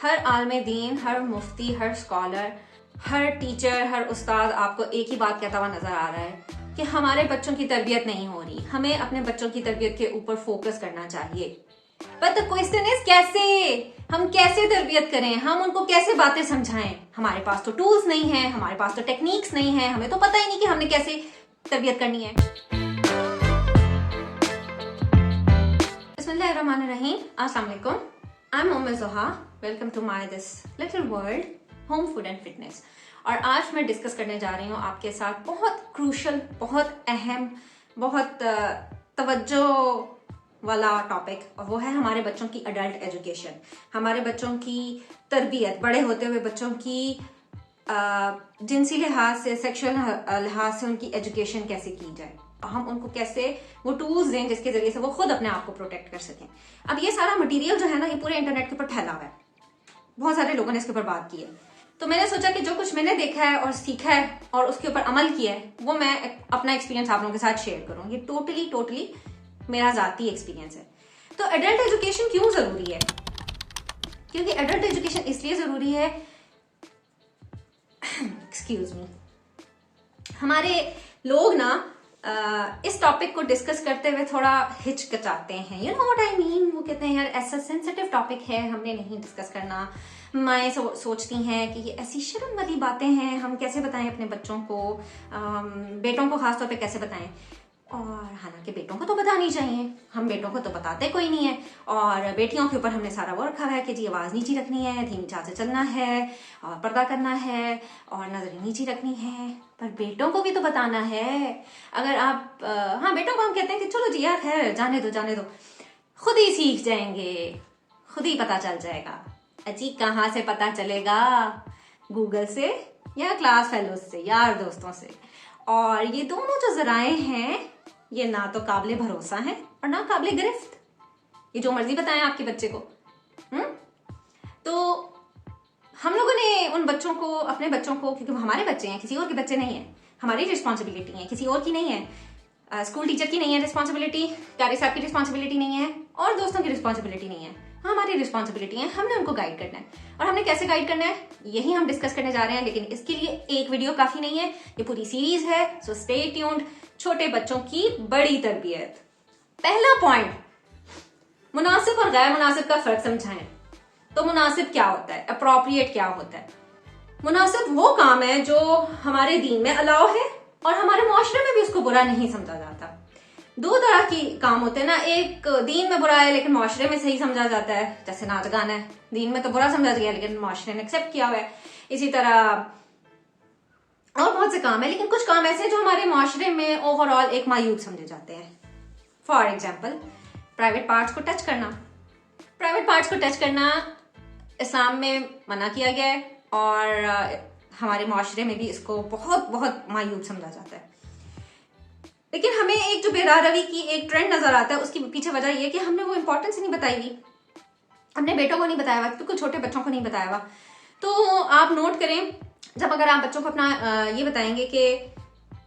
हर आलमे दीन, हर मुफ्ती, हर scholar, हर teacher, हर उस्ताद आपको एक ही बात कहता हुआ नजर आ रहा है कि हमारे बच्चों की तरबियत नहीं हो रही, हमें अपने बच्चों की तरबियत के ऊपर फोकस करना चाहिए। बट द क्वेश्चन इज कैसे, हम कैसे तरबियत करें, हम उनको कैसे बातें समझाएं। हमारे पास तो टूल्स नहीं है, हमारे पास तो टेक्निक्स नहीं है, हमें तो पता ही नहीं कि हमने कैसे तरबियत करनी है। बिस्मिल्लाहिर्रहमानिर्रहीम, अस्सलाम वालेकुम। I am Umme Zoha, welcome to my this little world, home food and fitness. और आज मैं डिस्कस करने जा रही हूँ आपके साथ बहुत क्रूशल, बहुत अहम, बहुत तवज्जो वाला टॉपिक, और वो है हमारे बच्चों की अडल्ट एजुकेशन, हमारे बच्चों की तरबियत, बड़े होते हुए बच्चों की जिनसी लिहाज से, सेक्सुअल लिहाज से उनकी एजुकेशन कैसे की जाए, हम उनको कैसे वो टूल्स दें जिसके जरिए से वो खुद अपने आप को प्रोटेक्ट कर सकें। अब ये सारा मटेरियल जो है ना, ये पूरे इंटरनेट के ऊपर फैला हुआ है, बहुत सारे लोगों ने इसके ऊपर बात की है। तो मैंने सोचा कि जो कुछ मैंने देखा है और सीखा है और उसके ऊपर अमल किया है, वो मैं अपना एक्सपीरियंस आप लोगों के साथ शेयर करूँ। ये टोटली मेरा जाती एक्सपीरियंस है। तो एडल्ट एजुकेशन क्यों जरूरी है? क्योंकि एडल्ट एजुकेशन इसलिए जरूरी है, एक्सक्यूज मी, हमारे लोग ना इस टॉपिक को डिस्कस करते हुए थोड़ा हिचकिचाते हैं। You know what I mean, वो कहते हैं यार ऐसा सेंसिटिव टॉपिक है, हमने नहीं डिस्कस करना। माएँ सोचती हैं कि ये ऐसी शर्म वाली बातें हैं, हम कैसे बताएं अपने बच्चों को, बेटों को खासतौर पे कैसे बताएं। और हालांकि बेटों को तो बतानी चाहिए, हम बेटों को तो बताते कोई नहीं है। और बेटियों के ऊपर हमने सारा वो रखा है कि जी आवाज़ नीची रखनी है, धीमी चाल से चलना है, और पर्दा करना है, और नजरें नीची रखनी है। पर बेटों को भी तो बताना है। अगर आप हाँ, बेटों को हम कहते हैं कि चलो जी यार खैर जाने दो, खुद ही सीख जाएंगे, खुद ही पता चल जाएगा। अजी कहाँ से पता चलेगा? गूगल से या क्लास फेलोज से, यार दोस्तों से। और ये दोनों जो जराए हैं, ये ना तो काबिले भरोसा है और ना काबिले गिरफ्त। ये जो मर्जी बताएं आपके बच्चे को। तो हम लोगों ने उन बच्चों को, अपने बच्चों को, क्योंकि हमारे बच्चे हैं, किसी और के बच्चे नहीं है, हमारी रिस्पॉन्सिबिलिटी है, किसी और की नहीं है। स्कूल टीचर की नहीं है रिस्पॉन्सिबिलिटी, कारी साहब की रिस्पॉन्सिबिलिटी नहीं है, और दोस्तों की रिस्पॉन्सिबिलिटी नहीं है। हमारी रिस्पॉन्सिबिलिटी है, हमने उनको गाइड करना है। और हमने कैसे गाइड करना है, यही हम डिस्कस करने जा रहे हैं। लेकिन इसके लिए एक वीडियो काफी नहीं है, ये पूरी सीरीज है। So stay tuned. छोटे बच्चों की बड़ी तरबियत। पहला पॉइंट, मुनासिब और गैर मुनासिब का फर्क समझाएं। तो मुनासिब क्या होता है, अप्रोप्रिएट क्या होता है? मुनासिब वो काम है जो हमारे दीन में अलाउ है और हमारे मुआशरे में भी उसको बुरा नहीं समझा जाता। दो तरह की काम होते हैं ना, एक दीन में बुरा है लेकिन मुआशरे में सही समझा जाता है, जैसे नाच गाना है, दीन में तो बुरा समझा गया लेकिन मुआशरे ने एक्सेप्ट किया हुआ है। इसी तरह और बहुत से काम है, लेकिन कुछ काम ऐसे हैं जो हमारे मुआशरे में ओवरऑल एक मायूब समझे जाते हैं। फॉर एग्जाम्पल, प्राइवेट पार्ट्स को टच करना। प्राइवेट पार्ट्स को टच करना इस्लाम में मना किया गया है, और हमारे मुआशरे में भी इसको बहुत बहुत मायूब समझा जाता है। लेकिन हमें एक जो बेरारवी की एक ट्रेंड नजर आता है, उसकी पीछे वजह यह कि हमने वो इंपॉर्टेंस नहीं बताई हुई, अपने बेटों को नहीं बताया हुआ, क्योंकि छोटे बच्चों को नहीं बताया हुआ। तो आप नोट करें, जब अगर आप बच्चों को अपना ये बताएंगे कि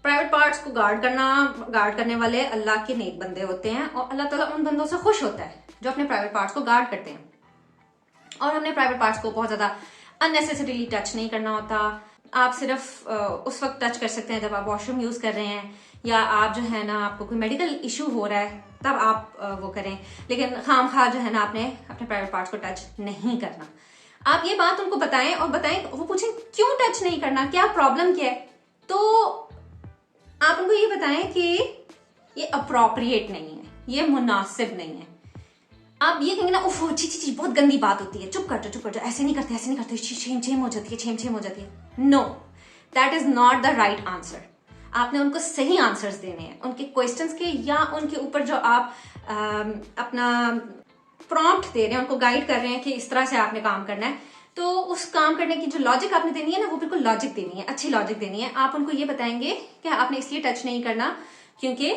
प्राइवेट पार्ट्स को गार्ड करने वाले अल्लाह के नेक बंदे होते हैं, और अल्लाह ताला उन बंदों से खुश होता है जो अपने प्राइवेट पार्ट्स को गार्ड करते हैं। और हमने प्राइवेट पार्ट्स को बहुत ज्यादा अननेसेसरीली टच नहीं करना होता। आप सिर्फ उस वक्त टच कर सकते हैं जब आप वॉशरूम यूज कर रहे हैं, या आप जो है ना, आपको कोई मेडिकल इशू हो रहा है, तब आप वो करें। लेकिन खामखा जो है ना, आपने अपने प्राइवेट पार्ट्स को टच नहीं करना। आप ये बात उनको बताएं, और बताएं, वो पूछें क्यों टच नहीं करना, क्या प्रॉब्लम क्या है, तो आप उनको ये बताएं कि ये अप्रोप्रिएट नहीं है, ये मुनासिब नहीं है। आप ये कहेंगे ना, उफ ची बहुत गंदी बात होती है, चुप कर जाओ, ऐसे नहीं करते, छेम हो जाती है। No, that is not the right answer. आपने उनको सही आंसर्स देने हैं उनके क्वेश्चंस के, या उनके ऊपर जो आप अपना प्रॉम्प्ट दे रहे हैं, उनको गाइड कर रहे हैं कि इस तरह से आपने काम करना है। तो उस काम करने की जो लॉजिक आपने देनी है ना, वो बिल्कुल लॉजिक देनी है, अच्छी लॉजिक देनी है। आप उनको ये बताएंगे कि आपने इसलिए टच नहीं करना क्योंकि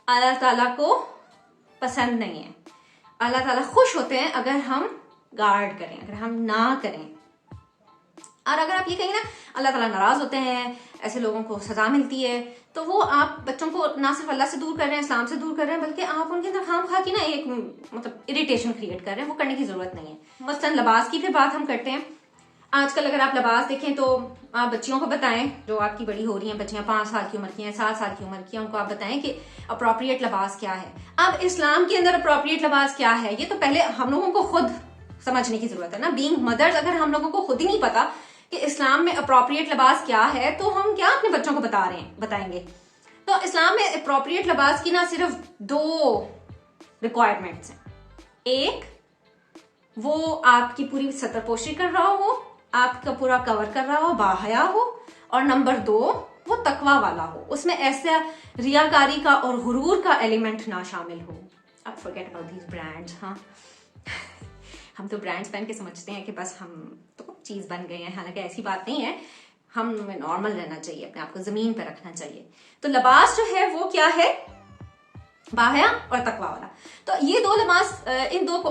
अल्लाह ताला को पसंद नहीं है। अल्लाह ताला खुश होते हैं अगर हम गार्ड करें, अगर हम ना करें। और अगर आप ये कहेंगे ना अल्लाह ताला नाराज होते हैं, ऐसे लोगों को सजा मिलती है, तो वो आप बच्चों को ना सिर्फ अल्लाह से दूर कर रहे हैं, इस्लाम से दूर कर रहे हैं, बल्कि आप उनके अंदर खाम खा की ना एक मतलब इरिटेशन क्रिएट कर रहे हैं। वो करने की जरूरत नहीं है। मसलन लिबास की फिर बात हम करते हैं। आजकल अगर आप लिबास देखें तो आप बच्चियों को बताएं, जो आपकी बड़ी हो रही हैं बच्चियां, 5 साल की उम्र की हैं, 7 साल की उम्र की हैं, उनको आप बताएं कि अप्रोप्रिएट लिबास क्या है। अब इस्लाम के अंदर अप्रोप्रिएट लिबास क्या है, ये तो पहले हम लोगों को खुद समझने की जरूरत है ना। बीइंग मदर्स, अगर हम लोगों को खुद ही नहीं पता कि इस्लाम में अप्रोप्रिएट लिबास क्या है, तो हम क्या अपने बच्चों को बताएंगे। तो इस्लाम में अप्रोप्रिएट लिबास की ना सिर्फ 2 रिक्वायरमेंट्स हैं। एक, वो आपकी पूरी सतरपोशी कर रहा हो, आपका पूरा कवर कर रहा हो, बाहया हो। और नंबर 2, वो तकवा वाला हो, उसमें ऐसा रियाकारी का और गुरूर का एलिमेंट ना शामिल हो। अब फॉरगेट अबाउट दीज ब्रांड्स। हाँ हम तो ब्रांड्स पहन के समझते हैं कि बस हम तो चीज बन गए हैं, हालांकि ऐसी बात नहीं है। हम नॉर्मल रहना चाहिए, अपने आप को जमीन पर रखना चाहिए। तो लिबास जो है वो क्या है, बाहया और तकवा वाला। तो ये 2 लिबास, इन 2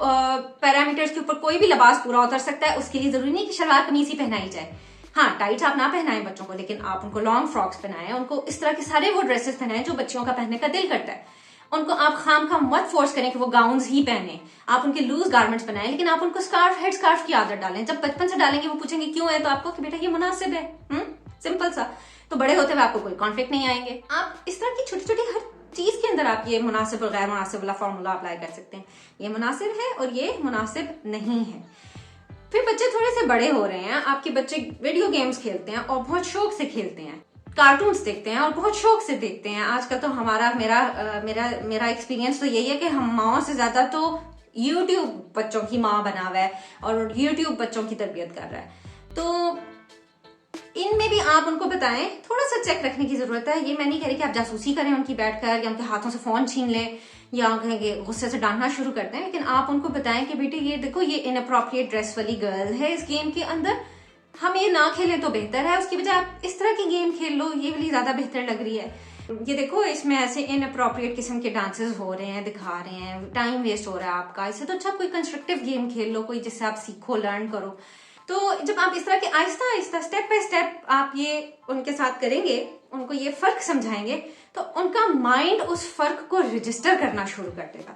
पैरामीटर्स के ऊपर कोई भी लिबास पूरा उतर सकता है। उसके लिए जरूरी नहीं कि शलवार कमीज ही पहनाई जाए। हाँ, टाइट्स आप ना पहनाएं बच्चों को, लेकिन आप उनको लॉन्ग फ्रॉक्स पहनाएं, उनको इस तरह के सारे वो ड्रेसेस पहनाएं जो बच्चियों का पहनने का दिल करता है। उनको आप खाम मत फोर्स करें कि वो गाउन्स ही पहने। आप उनके लूज गारमेंट्स बनाएं, लेकिन आप उनको हेड स्कार्फ की आदत डालें। जब बचपन से डालेंगे वो पूछेंगे क्यों है, तो आपको कि बेटा ये मुनासिब है, सिंपल सा। तो बड़े होते हुए आपको कोई कॉन्फ्लिक्ट नहीं आएंगे। आप इस तरह की छोटी छोटी हर चीज के अंदर आप ये मुनासिब और गैर मुनासिब वाला फॉर्मूला अप्लाई कर सकते हैं। ये मुनासिब है और ये मुनासिब नहीं है। फिर बच्चे थोड़े से बड़े हो रहे हैं, आपके बच्चे वीडियो गेम्स खेलते हैं और बहुत शौक से खेलते हैं, कार्टून्स देखते हैं और बहुत शौक से देखते हैं। आजकल तो मेरा एक्सपीरियंस तो यही है कि हम माओ से ज्यादा तो यूट्यूब बच्चों की माँ बना हुआ है और यूट्यूब बच्चों की तरबियत कर रहा है। तो इनमें भी आप उनको बताएं, थोड़ा सा चेक रखने की जरूरत है। ये मैं नहीं कह रही कि आप जासूसी करें उनकी बैठकर, या उनके हाथों से फोन छीन लें, या गुस्से से डांटना शुरू करते हैं। लेकिन आप उनको बताएं कि बेटे ये देखो, ये इनअप्रोप्रिएट ड्रेस वाली गर्ल है इस गेम के अंदर, हम ये ना खेलें तो बेहतर है, उसकी बजाय आप इस तरह की गेम खेल लो, ये वाली ज्यादा बेहतर लग रही है। ये देखो, इसमें ऐसे इनअप्रोप्रिएट किस्म के डांसेस हो रहे हैं, दिखा रहे हैं, टाइम वेस्ट हो रहा है आपका। इससे तो अच्छा कोई कंस्ट्रक्टिव गेम खेल लो, कोई जिससे आप सीखो, लर्न करो। तो जब आप इस तरह के Aahista Aahista step by step आप ये उनके साथ करेंगे, उनको ये फर्क समझाएंगे, तो उनका माइंड उस फर्क को रजिस्टर करना शुरू कर देगा।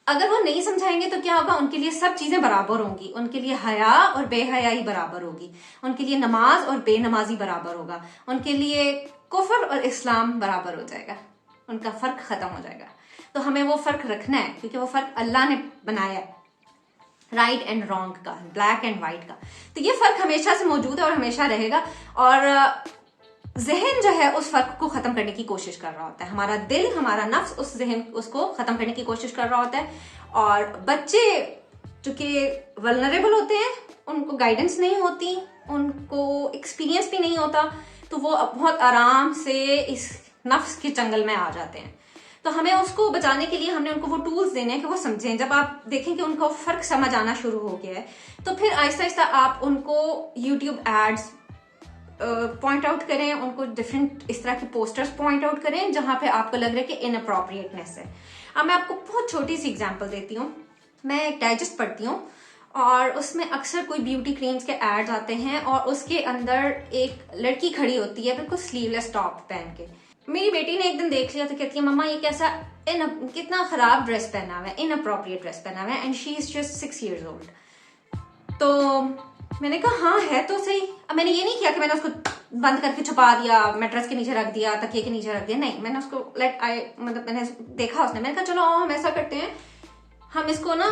अगर वो नहीं समझाएंगे तो क्या होगा, उनके लिए सब चीजें बराबर होंगी। उनके लिए हया और बेहयाई बराबर होगी, उनके लिए नमाज और बेनमाजी बराबर होगा, उनके लिए कुफर और इस्लाम बराबर हो जाएगा, उनका फर्क खत्म हो जाएगा। तो हमें वो फर्क रखना है, क्योंकि वो फर्क अल्लाह ने बनाया है, राइट एंड रॉन्ग का, ब्लैक एंड व्हाइट का। तो ये फर्क हमेशा से मौजूद है और हमेशा रहेगा। और जहन जो है उस फर्क को खत्म करने की कोशिश कर रहा होता है, हमारा दिल, हमारा नफ्स उस जहन उसको खत्म करने की कोशिश कर रहा होता है। और बच्चे चूंकि वल्नरेबल होते हैं, उनको गाइडेंस नहीं होती, उनको एक्सपीरियंस भी नहीं होता, तो वो बहुत आराम से इस नफ्स के चंगल में आ जाते हैं। तो हमें उसको बचाने के लिए हमने उनको वो टूल्स देने हैं कि वो समझें। जब आप देखें कि उनको फर्क समझ आना शुरू हो गया है, तो फिर आहिस्ता आहिस्ता आप उनको यूट्यूब एड्स पॉइंट आउट करें, उनको डिफरेंट इस तरह के पोस्टर्स पॉइंट आउट करें जहां पे आपको लग रहा है कि इनअप्रोप्रिएटनेस है। अब मैं आपको बहुत छोटी सी एग्जांपल देती हूँ। मैं एक डाइजेस्ट पढ़ती हूँ और उसमें अक्सर कोई ब्यूटी क्रीम्स के एड्स आते हैं और उसके अंदर एक लड़की खड़ी होती है बिल्कुल स्लीवलेस टॉप पहन के। मेरी बेटी ने एक दिन देख लिया तो कहती है, मम्मा ये कैसा कितना खराब ड्रेस पहना हुआ है, इनअप्रोप्रिएट ड्रेस पहना हुआ है, and she is just 6 years old। तो मैंने कहा हाँ है तो सही। अब मैंने ये नहीं किया कि मैंने उसको बंद करके छुपा दिया, मैट्रेस के नीचे रख दिया, तकिए के नीचे रख दिया, नहीं, मैंने उसको मतलब मैंने देखा उसने, मैंने कहा चलो हम ऐसा करते हैं, हम इसको ना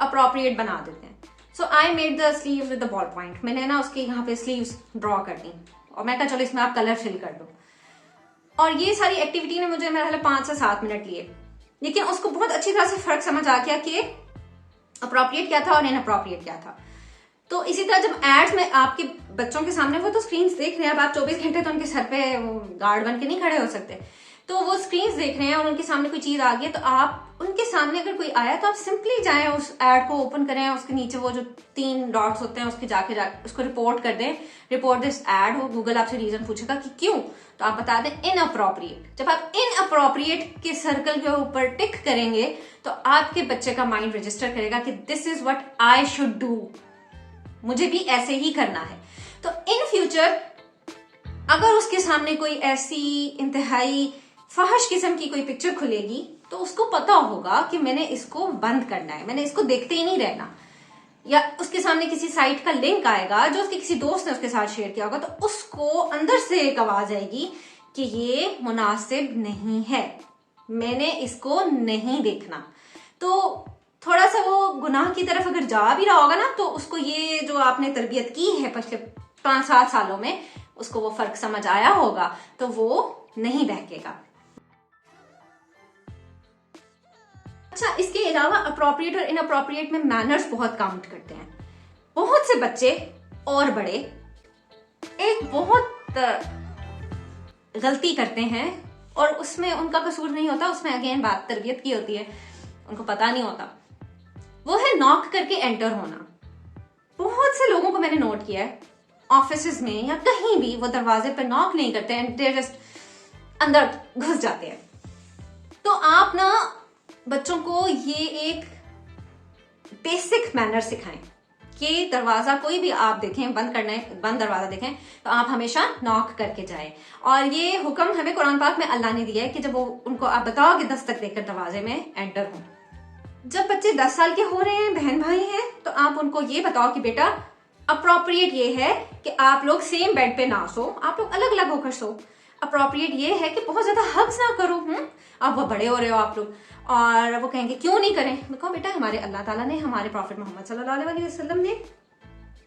अप्रोप्रिएट बना देते हैं। So I made the sleeves with the ballpoint. मैंने ना उसके यहाँ पे स्लीव्स ड्रॉ कर दी और मैं कहा चलो इसमें आप कलर फिल कर दो। और ये सारी एक्टिविटी ने मुझे मेरे 5 से 7 मिनट लिए, लेकिन उसको बहुत अच्छी तरह से फर्क समझ आ गया कि अप्रोप्रिएट क्या था और इनअप्रोप्रिएट क्या था। तो इसी तरह जब एड्स में आपके बच्चों के सामने, वो तो स्क्रीन्स देख रहे हैं, अब आप 24 घंटे तो उनके सर पे गार्ड बन के नहीं खड़े हो सकते, तो वो स्क्रीन्स देख रहे हैं और उनके सामने कोई चीज आ गई है, तो आप उनके सामने अगर कोई आया तो आप सिंपली जाएं, उस एड को ओपन करें, उसके नीचे वो जो 3 डॉट्स होते हैं उसके जाके उसको रिपोर्ट कर दें, रिपोर्ट दिस एड हो। गूगल आपसे रीजन पूछेगा कि क्यों, तो आप बता दें इनअप्रोप्रिएट। जब आप इनअप्रोप्रिएट के सर्कल के ऊपर टिक करेंगे तो आपके बच्चे का माइंड रजिस्टर करेगा कि this is what I should do, मुझे भी ऐसे ही करना है। तो इन फ्यूचर अगर उसके सामने कोई ऐसी इंतहाई फहश किस्म की कोई पिक्चर खुलेगी तो उसको पता होगा कि मैंने इसको बंद करना है, मैंने इसको देखते ही नहीं रहना। या उसके सामने किसी साइट का लिंक आएगा जो उसके किसी दोस्त ने उसके साथ शेयर किया होगा, तो उसको अंदर से एक आवाज आएगी कि ये मुनासिब नहीं है, मैंने इसको नहीं देखना। तो थोड़ा सा वो गुनाह की तरफ अगर जा भी रहा होगा ना, तो उसको ये जो आपने तरबियत की है पिछले 5-7 सालों में, उसको वो फर्क समझ आया होगा, तो वो नहीं बहकेगा। अच्छा, इसके अलावा अप्रोप्रिएट और इनअप्रोप्रिएट में मैनर्स बहुत काउंट करते हैं। बहुत से बच्चे और बड़े एक बहुत गलती करते हैं और उसमें उनका कसूर नहीं होता, उसमें अगेन बात तरबियत की होती है, उनको पता नहीं होता। वो है नॉक करके एंटर होना। बहुत से लोगों को मैंने नोट किया है ऑफिस में या कहीं भी, वो दरवाजे पर नॉक नहीं करते हैं, दे जस्ट अंदर घुस जाते हैं। तो आप ना बच्चों को ये एक बेसिक मैनर सिखाएं कि दरवाजा कोई भी आप देखें बंद करना है, बंद दरवाजा देखें तो आप हमेशा नॉक करके जाएं। और ये हुक्म हमें कुरान पाक में अल्लाह ने दिया है कि जब वो उनको आप बताओ कि दस्तक देकर दरवाजे में एंटर हो। जब बच्चे 10 साल के हो रहे हैं, बहन भाई हैं, तो आप उनको ये बताओ कि बेटा अप्रोप्रिएट ये है कि आप लोग सेम बेड पे ना सो, आप लोग अलग अलग होकर सो। अप्रोप्रिएट ये है कि बहुत ज्यादा हग्स ना करो। अब वो बड़े हो रहे हो आप लोग, और वो कहेंगे क्यों नहीं करें। देखो बेटा, हमारे अल्लाह ताला ने, हमारे प्रॉफिट मोहम्मद सल्लल्लाहु अलैहि वसल्लम ने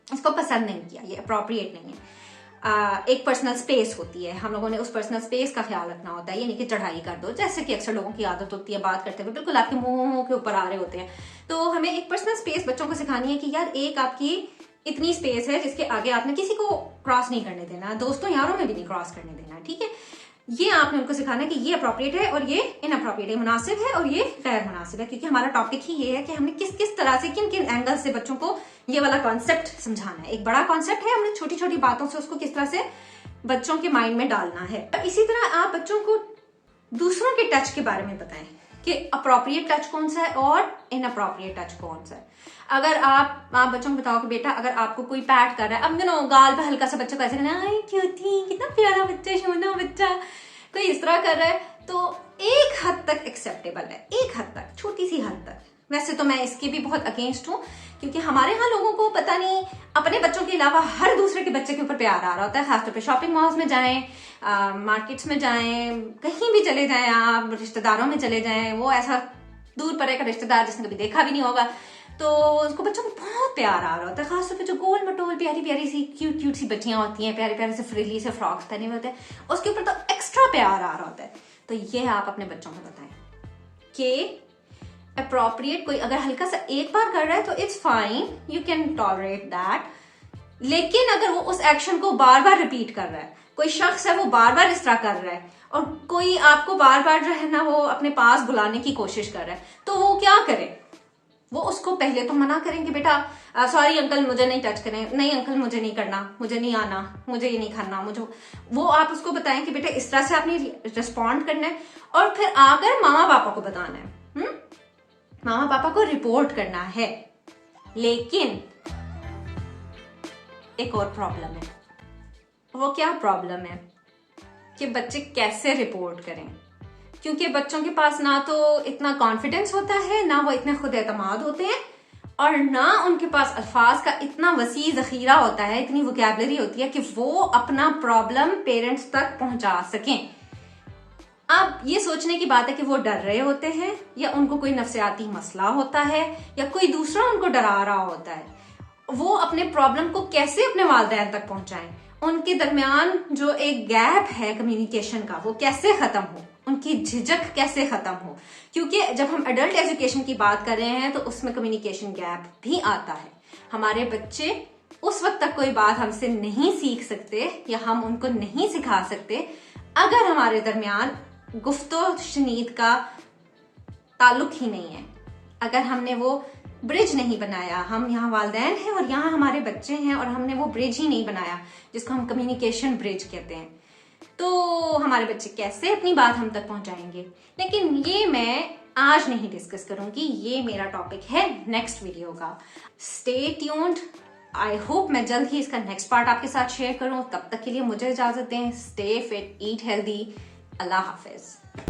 इसको पसंद नहीं किया, ये अप्रोप्रिएट नहीं है। एक पर्सनल स्पेस होती है, हम लोगों ने उस पर्सनल स्पेस का ख्याल रखना होता है, ये नहीं कि चढ़ाई कर दो, जैसे कि अक्सर लोगों की आदत होती है बात करते हुए बिल्कुल आपके मुंह के ऊपर आ रहे होते हैं। तो हमें एक पर्सनल स्पेस बच्चों को सिखानी है कि यार एक आपकी इतनी स्पेस है जिसके आगे आपने किसी को क्रॉस नहीं करने देना, दोस्तों यारों में भी नहीं क्रॉस करने देना, ठीक है। ये आपने उनको सिखाना है कि ये अप्रोप्रिएट है और ये इनअप्रोप्रिएट है, मुनासिब है और ये गैर मुनासिब है। क्योंकि हमारा टॉपिक ही ये है कि हमने किस किस तरह से, किन किन एंगल से बच्चों को ये वाला कॉन्सेप्ट समझाना है। एक बड़ा कॉन्सेप्ट है, हमने छोटी छोटी बातों से उसको किस तरह से बच्चों के माइंड में डालना है। इसी तरह आप बच्चों को दूसरों के टच के बारे में बताएं कि अप्रोप्रिएट टच कौन सा है और इनअप्रोप्रिएट टच कौन सा है। अगर आप बच्चों को बताओ कि बेटा अगर आपको कोई पैट कर रहा है, अब गाल पे हल्का सा बच्चा को ऐसे करना, क्यूटी, कितना प्यारा बच्चा, सोना बच्चा, कोई इस तरह कर रहा है, तो एक हद तक एक्सेप्टेबल है, एक हद तक, छोटी सी हद तक। वैसे तो मैं इसके भी बहुत अगेंस्ट हूँ, क्योंकि हमारे यहाँ लोगों को पता नहीं अपने बच्चों के अलावा हर दूसरे के बच्चे के ऊपर प्यार आ रहा होता है। खासतौर पे शॉपिंग मॉल्स में जाएं, मार्केट्स में जाएं, कहीं भी चले जाएं, आप रिश्तेदारों में चले जाएं, वो ऐसा दूर परे का रिश्तेदार जिसने कभी देखा भी नहीं होगा, तो उसको बच्चों को बहुत प्यार आ रहा होता है। खासतौर पे जो गोल मटोल प्यारी प्यारी सी क्यूट क्यूट सी बच्चियां होती हैं, प्यारे प्यारे से फ्रिली से फ्रॉक्स पहने हुए होते हैं, उसके ऊपर तो एक्स्ट्रा प्यार आ रहा होता है। तो ये आप अपने बच्चों को बताएं कि अप्रोप्रिएट कोई अगर हल्का सा एक बार कर रहा है तो it's fine, you can tolerate that. लेकिन अगर वो उस एक्शन को बार बार रिपीट कर रहा है, कोई शख्स है वो बार बार इस तरह कर रहा है और कोई आपको बार बार जो है ना वो अपने पास बुलाने की कोशिश कर रहा है, तो वो क्या करे? वो उसको पहले तो मना करेंगे, बेटा सॉरी अंकल मुझे नहीं टच करें, नहीं अंकल मुझे नहीं करना, मुझे नहीं आना, मुझे ये नहीं खाना, मुझे वो आप उसको बताएं कि बेटा इस तरह से आपने रिस्पॉन्ड करना है और फिर आकर मामा पापा को बताना है, मामा पापा को रिपोर्ट करना है। लेकिन एक और प्रॉब्लम है। वो क्या प्रॉब्लम है कि बच्चे कैसे रिपोर्ट करें, क्योंकि बच्चों के पास ना तो इतना कॉन्फिडेंस होता है, ना वो इतने खुद एतमाद होते हैं, और ना उनके पास अल्फाज का इतना वसी जखीरा होता है, इतनी वोकैबुलरी होती है कि वो अपना प्रॉब्लम पेरेंट्स तक पहुंचा सकें। अब ये सोचने की बात है कि वो डर रहे होते हैं या उनको कोई नफ्सियाती मसला होता है या कोई दूसरा उनको डरा रहा होता है। वो अपने प्रॉब्लम को कैसे अपने वालिदैन तक पहुंचाएं, उनके दरमियान जो एक गैप है कम्युनिकेशन का वो कैसे खत्म हो, उनकी झिझक कैसे खत्म हो। क्योंकि जब हम एडल्ट एजुकेशन की बात कर रहे हैं तो उसमें कम्युनिकेशन गैप भी आता है। हमारे बच्चे उस वक्त तक कोई बात हमसे नहीं सीख सकते या हम उनको नहीं सिखा सकते अगर हमारे दरमियान गुफ्तो शनीद का ताल्लुक ही नहीं है, अगर हमने वो ब्रिज नहीं बनाया। हम यहाँ वालिदैन हैं और यहाँ हमारे बच्चे हैं और हमने वो ब्रिज ही नहीं बनाया जिसको हम कम्युनिकेशन ब्रिज कहते हैं, तो हमारे बच्चे कैसे अपनी बात हम तक पहुंचाएंगे। लेकिन ये मैं आज नहीं डिस्कस करूंगी, ये मेरा टॉपिक है नेक्स्ट वीडियो का। स्टे ट्यून्ड, आई होप मैं जल्द ही इसका नेक्स्ट पार्ट आपके साथ शेयर करूं। तब तक के लिए मुझे इजाजत दें। Stay fit, eat healthy. अल्लाह हाफिज।